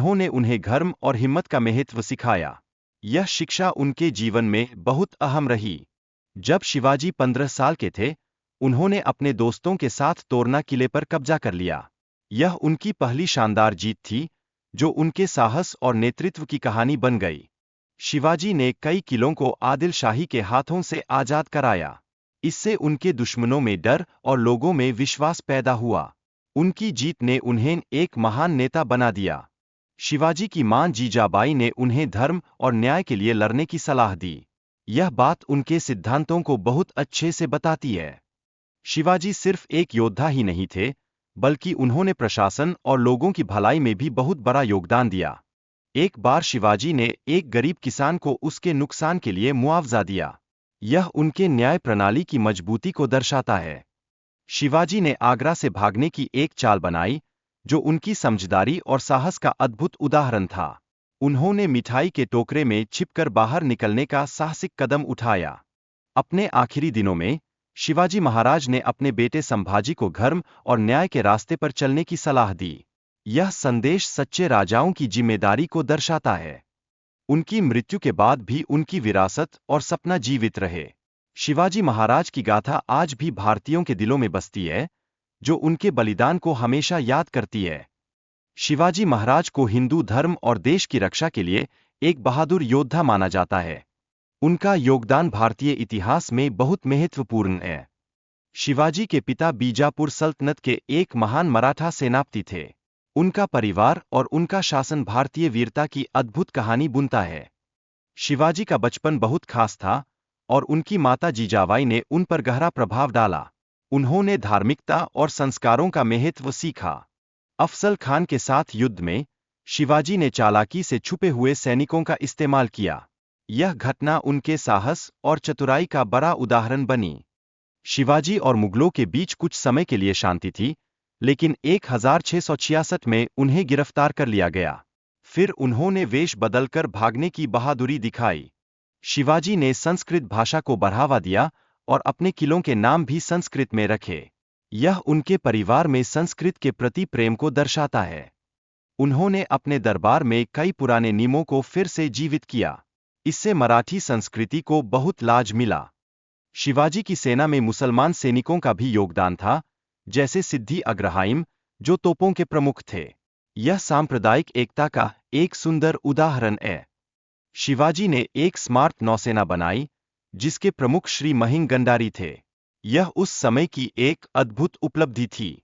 उन्होंने उन्हें धर्म और हिम्मत का महत्व सिखाया। यह शिक्षा उनके जीवन में बहुत अहम रही। जब शिवाजी 15 साल के थे, उन्होंने अपने दोस्तों के साथ तोरना किले पर कब्जा कर लिया। यह उनकी पहली शानदार जीत थी, जो उनके साहस और नेतृत्व की कहानी बन गई। शिवाजी ने कई किलों को आदिल शाही के हाथों से आजाद कराया। इससे उनके दुश्मनों में डर और लोगों में विश्वास पैदा हुआ। उनकी जीत ने उन्हें एक महान नेता बना दिया। शिवाजी की मां जीजाबाई ने उन्हें धर्म और न्याय के लिए लड़ने की सलाह दी। यह बात उनके सिद्धांतों को बहुत अच्छे से बताती है। शिवाजी सिर्फ एक योद्धा ही नहीं थे, बल्कि उन्होंने प्रशासन और लोगों की भलाई में भी बहुत बड़ा योगदान दिया। एक बार शिवाजी ने एक गरीब किसान को उसके नुकसान के लिए मुआवजा दिया। यह उनके न्याय प्रणाली की मजबूती को दर्शाता है। शिवाजी ने आगरा से भागने की एक चाल बनाई, जो उनकी समझदारी और साहस का अद्भुत उदाहरण था। उन्होंने मिठाई के टोकरे में छिपकर बाहर निकलने का साहसिक कदम उठाया। अपने आखिरी दिनों में शिवाजी महाराज ने अपने बेटे संभाजी को धर्म और न्याय के रास्ते पर चलने की सलाह दी। यह संदेश सच्चे राजाओं की जिम्मेदारी को दर्शाता है। उनकी मृत्यु के बाद भी उनकी विरासत और सपना जीवित रहे। शिवाजी महाराज की गाथा आज भी भारतीयों के दिलों में बसती है, जो उनके बलिदान को हमेशा याद करती है। शिवाजी महाराज को हिंदू धर्म और देश की रक्षा के लिए एक बहादुर योद्धा माना जाता है। उनका योगदान भारतीय इतिहास में बहुत महत्वपूर्ण है। शिवाजी के पिता बीजापुर सल्तनत के एक महान मराठा सेनापति थे। उनका परिवार और उनका शासन भारतीय वीरता की अद्भुत कहानी बुनता है। शिवाजी का बचपन बहुत खास था, और उनकी माता जीजाबाई ने उन पर गहरा प्रभाव डाला। उन्होंने धार्मिकता और संस्कारों का महत्व सीखा। अफजल खान के साथ युद्ध में शिवाजी ने चालाकी से छुपे हुए सैनिकों का इस्तेमाल किया। यह घटना उनके साहस और चतुराई का बड़ा उदाहरण बनी। शिवाजी और मुगलों के बीच कुछ समय के लिए शांति थी, लेकिन 1666 में उन्हें गिरफ्तार कर लिया गया। फिर उन्होंने वेश बदलकर भागने की बहादुरी दिखाई। शिवाजी ने संस्कृत भाषा को बढ़ावा दिया और अपने किलों के नाम भी संस्कृत में रखे। यह उनके परिवार में संस्कृत के प्रति प्रेम को दर्शाता है। उन्होंने अपने दरबार में कई पुराने नियमों को फिर से जीवित किया। इससे मराठी संस्कृति को बहुत लाभ मिला। शिवाजी की सेना में मुसलमान सैनिकों का भी योगदान था, जैसे सिद्दी अग्रहाइम, जो तोपों के प्रमुख थे। यह सांप्रदायिक एकता का एक सुंदर उदाहरण है। शिवाजी ने एक स्मार्ट नौसेना बनाई, जिसके प्रमुख श्री महिंग गंडारी थे। यह उस समय की एक अद्भुत उपलब्धि थी।